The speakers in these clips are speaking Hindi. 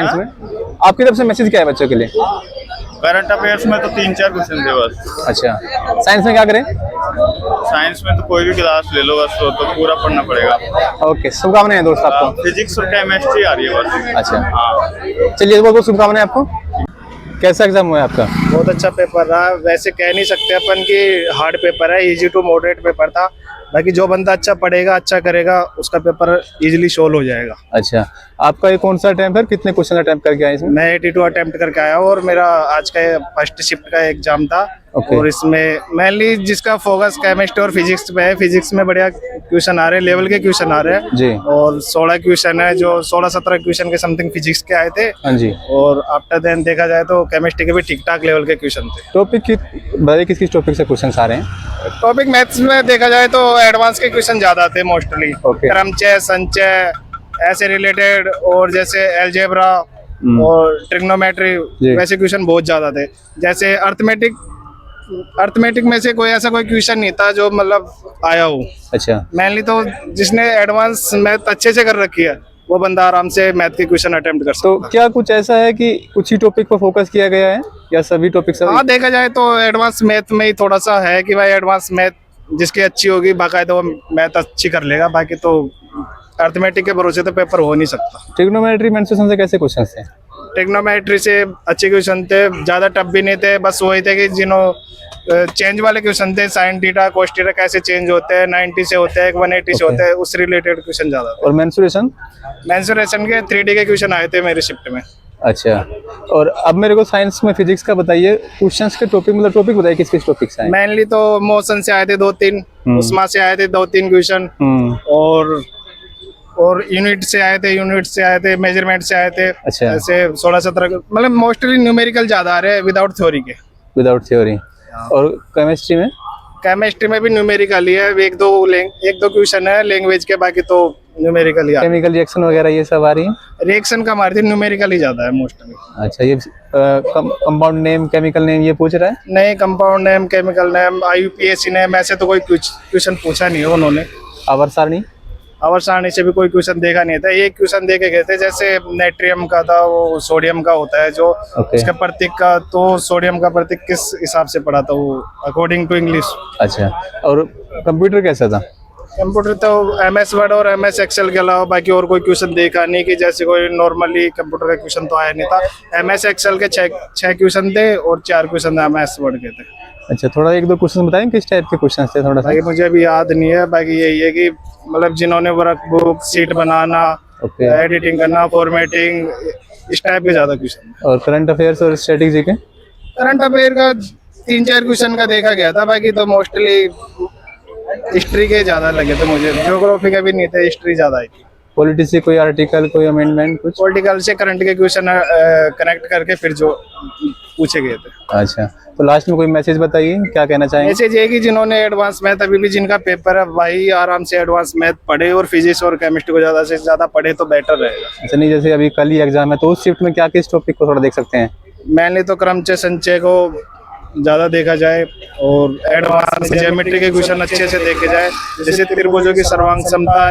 साइंस में? आपकी तरफ से मैसेज क्या है बच्चों के लिए? करंट अफेयर्स में तो 3-4 क्वेश्चन थे बस। अच्छा, साइंस में क्या करें? साइंस में तो कोई भी क्लास ले लो बस, तो पूरा पढ़ना पड़ेगा। ओके, शुभकामनाएं दोस्त आपको। फिजिक्स और केमिस्ट्री आ रही है बस। अच्छा, हाँ, चलिए बहुत बहुत शुभकामनाएं आपको। कैसा एग्जाम हुआ है आपका? बहुत अच्छा पेपर रहा। वैसे कह नहीं सकते अपन कि हार्ड पेपर है, इजी टू मॉडरेट पेपर था। बाकी जो बंदा अच्छा पढ़ेगा, अच्छा करेगा, उसका पेपर इजीली सोल्व हो जाएगा। अच्छा, आपका ये कौन सा अटेम्प्ट है? कितने क्वेश्चन अटेम्प्ट करके आए इसमें? मैं 82 अटेम्प्ट करके आया हूँ और मेरा आज का फर्स्ट शिफ्ट का एग्जाम था। Okay. और इसमें मेनली जिसका फोकस केमिस्ट्री और फिजिक्स पे है, फिजिक्स में बढ़िया क्वेश्चन आ रहे हैं, लेवल के क्वेश्चन आ रहे हैं जी। और 16 क्वेश्चन है, जो 16-17 क्वेश्चन के समथिंग फिजिक्स के आए थे। हाँ जी। और आफ्टर देन देखा जाए तो केमिस्ट्री के भी ठीक ठाक लेवल के क्वेश्चन थे। टॉपिक की बताइए, किस किस टॉपिक से क्वेश्चन आ रहे हैं? टॉपिक मैथ्स में देखा जाए तो एडवांस के क्वेश्चन ज्यादा थे मोस्टली। Okay. क्रमचय, संचय ऐसे रिलेटेड, और जैसे अलजेब्रा और ट्रिग्नोमेट्री वैसे क्वेश्चन बहुत ज्यादा थे। जैसे अर्थमेटिक में से कोई ऐसा कोई क्वेश्चन नहीं था जो मतलब आया हो। अच्छा, मेनली तो जिसने एडवांस मैथ अच्छे से कर रखी है वो बंदा आराम से मैथ के क्वेश्चन अटेम्प्ट कर सकता है। तो क्या कुछ ऐसा है कि कुछ ही टॉपिक पर फोकस किया गया है या सभी टॉपिक से? हाँ, देखा जाए तो एडवांस मैथ में ही थोड़ा सा है कि भाई एडवांस मैथ जिसकी अच्छी होगी बाकायदा वो मैथ अच्छी कर लेगा। बाकी तो अर्थमेटिक के भरोसे तो पेपर हो नहीं सकता। ट्रिग्नोमेट्री मेंसुरेशन से कैसे क्वेश्चन थे? ट्रिग्नोमेट्री से अच्छे क्वेश्चन थे, ज्यादा टफ भी नहीं थे। बस वही थे कि जिन्हों चेंज वाले क्वेश्चन थे, साइन थीटा कोस थीटा कैसे चेंज होते हैं, 90 से होते हैं, 180 से होते हैं, उस रिलेटेड क्वेश्चन ज्यादा थे। और मेंसुरेशन? मेंसुरेशन के 3D के क्वेश्चन आए थे मेरे शिफ्ट में। अच्छा, और अब मेरे को साइंस में फिजिक्स का बताइए, क्वेश्चंस के टॉपिक मतलब टॉपिक बताइए किस किस टॉपिक से आए? मेनली तो मोशन से आए थे 2-3, उस्मा से आए थे 2-3 क्वेश्चन, और यूनिट से आए थे, मेजरमेंट से आए थे। अच्छा। ऐसे 16-17 मतलब मोस्टली न्यूमेरिकल ज्यादा आ रहे हैं विदाउट थ्योरी के। Without theory. और केमिस्ट्री में? केमिस्ट्री में भी न्यूमेरिकल ही है, एक दो क्वेश्चन है लैंग्वेज के, बाकी तो न्यूमेरिकल ही है। केमिकल रिएक्शन वगैरह ये सब आ रही है? रिएक्शन का मारती न्यूमेरिकल ही ज्यादा है मोस्टली। अच्छा, ये कंपाउंड नेम, केमिकल नेम ये पूछ रहा है? नहीं, compound name, chemical name, IUPAC name ऐसे तो कोई क्वेश्चन पूछा नहीं है उन्होंने। आवर्त सारणी? आवर्त सारणी से भी कोई क्वेश्चन देखा नहीं था। एक क्वेश्चन देखे गए थे, जैसे नेट्रियम का था, वो सोडियम का होता है जो इसका प्रतीक का, तो सोडियम का प्रतीक किस हिसाब से पढ़ा था वो अकॉर्डिंग टू इंग्लिश। अच्छा, और कंप्यूटर कैसा था? कंप्यूटर तो MS वर्ड और MS एक्सेल के अलावा बाकी और कोई क्वेश्चन देखा नहीं कि जैसे कोई नॉर्मली कंप्यूटर का क्वेश्चन तो आया नहीं था। MS एक्सेल के 6 क्वेश्चन थे और 4 क्वेश्चन MS वर्ड के थे। अच्छा, थोड़ा एक दो क्वेश्चन बताएं किस टाइप के क्वेश्चन थे थोड़ा सा? बाकी मुझे अभी याद नहीं है। बाकी यही है कि मतलब जिन्होंने वर्क बुक, सीट बनाना, एडिटिंग करना, फॉर्मेटिंग, इस टाइप के ज्यादा क्वेश्चन। और करंट अफेयर्स और स्ट्रेटेजी के? करंट अफेयर का 3-4 क्वेश्चन का देखा गया था। बाकी तो मोस्टली हिस्ट्री के ज्यादा लगे थे मुझे, ज्योग्राफी के भी नहीं थे, हिस्ट्री ज्यादा आई। पॉलिटिक्स से कोई आर्टिकल, कोई अमेंडमेंट कुछ? पॉलिटिकल से करंट के क्वेश्चन कनेक्ट करके फिर जो पूछे गए थे। अच्छा, तो लास्ट में कोई मैसेज बताइए, क्या कहना चाहेंगे? मैसेज ये कि जिन्होंने एडवांस मैथ अभी भी जिनका पेपर है वही आराम से एडवांस मैथ पढ़े और फिजिक्स और केमिस्ट्री को ज्यादा से ज्यादा पढ़े तो बेटर रहेगा। अच्छा, नहीं जैसे अभी कल ही एग्जाम है तो उस शिफ्ट में क्या किस टॉपिक को थोड़ा देख सकते हैं? मैंने तो क्रमचय संचय को ज्यादा देखा जाए और एडवांस ज्योमेट्री के क्वेश्चन अच्छे से देखे जाए, जैसे त्रिभुजों की सर्वांग क्षमता,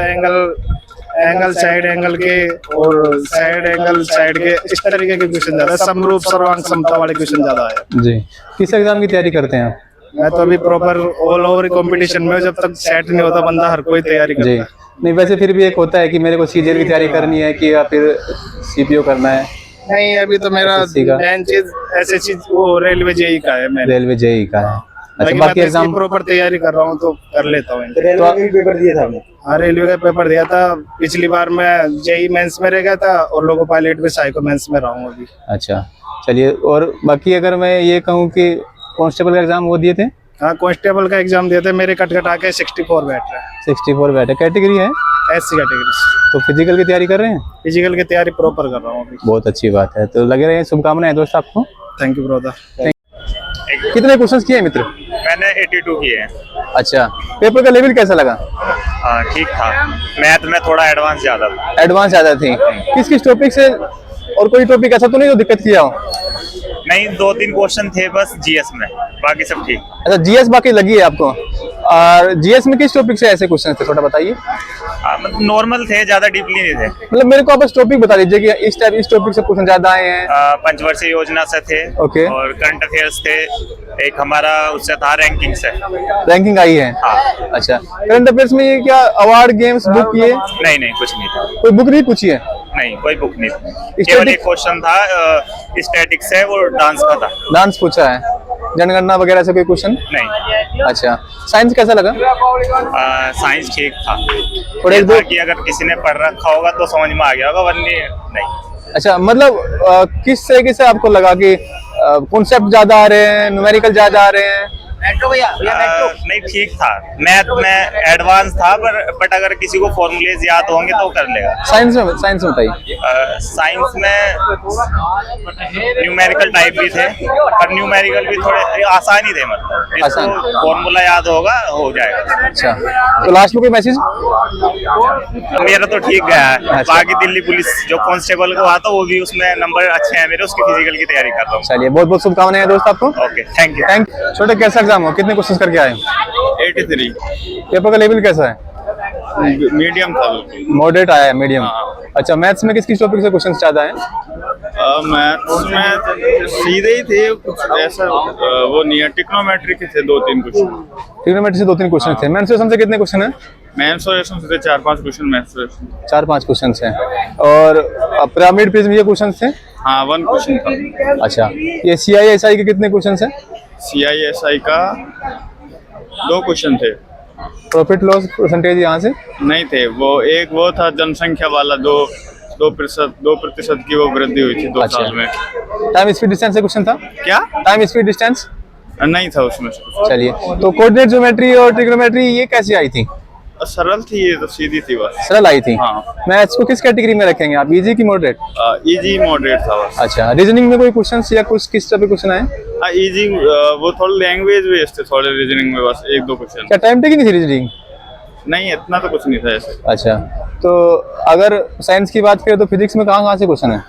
एंगल साइड एंगल के और साइड एंगल साइड के, इस तरीके के क्वेश्चन ज्यादा, समरूप सर्वांग क्षमता वाले क्वेश्चन ज्यादा है। जी, किस एग्जाम की तैयारी करते हैं आप? मैं तो अभी प्रॉपर ऑल ओवर कंपटीशन में, जब तक सेट नहीं होता बंदा हर कोई तैयारी करता जी, है। नहीं वैसे फिर भी एक होता है कि मेरे को CGL की तैयारी करनी है कि या फिर CPO करना है? नहीं, अभी तो मेरा मेन चीज SSC वो रेलवे JEE का है। मैं रेलवे JEE का है। अच्छा, बाकी एग्जाम प्रॉपर तैयारी कर रहा हूँ तो कर लेता हूँ। रेलवे का पेपर दिया था आपने? हाँ, रेलवे का पेपर दिया था। पिछली बार मैं JEE मेंस में रह गया था और लोको पायलट में साइको मेंस में रहा हूँ अभी। अच्छा, चलिए, और बाकी अगर मैं ये कहूँ कि कांस्टेबल का एग्जाम वो दिए थे? हाँ, कांस्टेबल का एग्जाम दिया था। मेरे कट आके 64 बैठ रहा है। 64 बैठ है। कैटेगरी है? SC category. तो फिजिकल की तैयारी कर रहे हैं? फिजिकल की तैयारी प्रॉपर कर रहा हूँ अभी। बहुत अच्छी बात है, तो लगे रहे। शुभकामनाएं दोस्त आपको। Thank you brother. कितने क्वेश्चंस किए मित्र? मैंने 82 किए हैं। अच्छा, पेपर का लेवल कैसा लगा? हाँ, ठीक था। मैथ में थोड़ा एडवांस ज्यादा था। एडवांस ज्यादा थी। किस किस टॉपिक से, और कोई टॉपिक ऐसा तो नहीं जो दिक्कत किया हो? नहीं, 2-3 क्वेश्चन थे बस जीएस में, बाकी सब ठीक। अच्छा, जीएस बाकी लगी है आपको। और जीएस में किस टॉपिक से ऐसे क्वेश्चन थे, थोड़ा बताइए। मतलब नॉर्मल थे, ज्यादा डीपली नहीं थे। मतलब मेरे को आप बस टॉपिक बता दीजिए कि इस टॉपिक से क्वेश्चन ज्यादा आए हैं। पंचवर्षीय योजना से थे। ओके। और करंट अफेयर्स थे, एक हमारा उससे था रैंकिंग से। रैंकिंग आई है। हाँ। अच्छा, करंट अफेयर्स में ये क्या अवार्ड, गेम्स, बुक, ये नहीं, कुछ नहीं था। कोई बुक नहीं पूछी है? नहीं, कोई बुक नहीं थी। केवल एक क्वेश्चन था स्टैटिक्स है, वो डांस का था। डांस पूछा है, जनगणना वगैरह से कोई क्वेश्चन? नहीं। अच्छा, साइंस कैसा लगा? साइंस ठीक था। और एक दो कि अगर किसी ने पढ़ रखा होगा तो समझ में आ गया होगा, वरना नहीं। अच्छा, मतलब किस तरीके से आपको लगा कि कॉन्सेप्ट ज्यादा आ रहे हैं, न्यूमेरिकल ज्यादा आ रहे हैं? नहीं, ठीक था। मैथ में एडवांस था, बट अगर किसी को फॉर्मूलेज याद होंगे तो कर लेगा। साइंस में बताइए। साइंस में न्यूमेरिकल टाइप भी थे, पर न्यूमेरिकल भी थोड़े आसान ही थे। मतलब जिसको फॉर्मूला याद होगा हो जाएगा। अच्छा, तो लास्ट में कोई मैसेज? मेरा तो ठीक गया है। अच्छा। बाकी दिल्ली पुलिस जो कांस्टेबल को आता वो भी उसमें नंबर अच्छे हैं मेरे, उसकी फिजिकल की तैयारी कर रहा हूँ। चलिए, बहुत बहुत शुभकामनाएं हैं दोस्त आपको। Okay, thank you. थैंक। छोटे कैसा एग्जाम हो, कितने क्वेश्चन करके आए? 83 पेपर का लेवल कैसा है? मीडियम था बिल्कुल। मॉडरेट आया है, मीडियम। हाँ। अच्छा, मैथ्स में किस टॉपिक से क्वेश्चन ज्यादा हैं? मैथ्स में सीधे ही थे कुछ ऐसा, वो नहीं है, ट्रिग्नोमेट्री के थे 2-3 क्वेश्चन। ट्रिग्नोमेट्री से 2-3 क्वेश्चन थे। मेंसुरेशन से कितने क्वेश्चन हैं? मेंसुरेशन से 4-5 क्वेश्चन मेंसुरेशन। 4-5 क्वेश्चन हैं। और पिरामिड प्रिज्म ये क्वेश्चन थे? हाँ, 1 क्वेश्चन था। अच्छा, ये CISI के कितने क्वेश्चन हैं? CISI का 2 क्वेश्चन थे। प्रॉफिट लॉस परसेंटेज यहाँ से नहीं थे, वो था जनसंख्या वाला, 2% की वो वृद्धि हुई थी 2 अच्छा। साल में। टाइम स्पीड डिस्टेंस से क्वेश्चन था? क्या? टाइम स्पीड डिस्टेंस नहीं था उसमें से। चलिए, तो कोऑर्डिनेट ज्योमेट्री और ट्रिग्नोमेट्री ये कैसी आई थी? सरल थी, ये तो सीधी थी बस। सरल आई थी। हाँ। मैथ्स को किस कैटेगरी में रखेंगे आप, इजी की मॉडरेट? इजी मॉडरेट था बस। अच्छा, रीजनिंग में कोई क्वेश्चन या कुछ किस तरह के क्वेश्चन आए? हाँ, इजी, वो थोड़े लैंग्वेज बेस्ड थे, थोड़े रीजनिंग में बस 1-2 क्वेश्चन। क्या टाइम टेकिंग थी रीजनिंग? नहीं, इतना तो कुछ नहीं था ऐसे। अच्छा, तो अगर साइंस की बात करें तो फिजिक्स में कहाँ से क्वेश्चन है?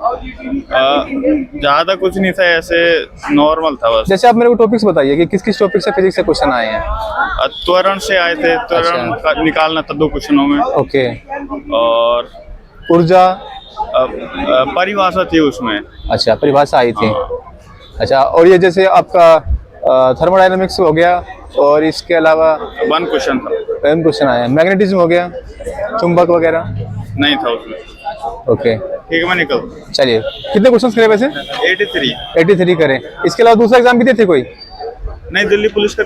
ज्यादा कुछ नहीं था ऐसे, नॉर्मल था बस। जैसे आप मेरे को टॉपिक्स बताइए कि किस किस टॉपिक से फिजिक्स से क्वश्चन आए हैं। त्वरण से आए थे, त्वरण निकालना था 2 क्वेश्चनों में। ओके। और ऊर्जा, परिभाषा थी उसमें। अच्छा, परिभाषा आई थी। अच्छा, और ये जैसे आपका थर्मोडायनामिक्स हो गया, और इसके अलावा 1 क्वेश्चन था। क्वेश्चन आया, मैग्नेटिज्म हो गया, चुंबक वगैरह नहीं था उसमें। ओके, ठीक है, मैं निकल। चलिए, कितने क्वेश्चन करे वैसे? 83। 83 करे। इसके अलावा दूसरा एग्जाम भी देते कोई? नहीं, दिल्ली पुलिस का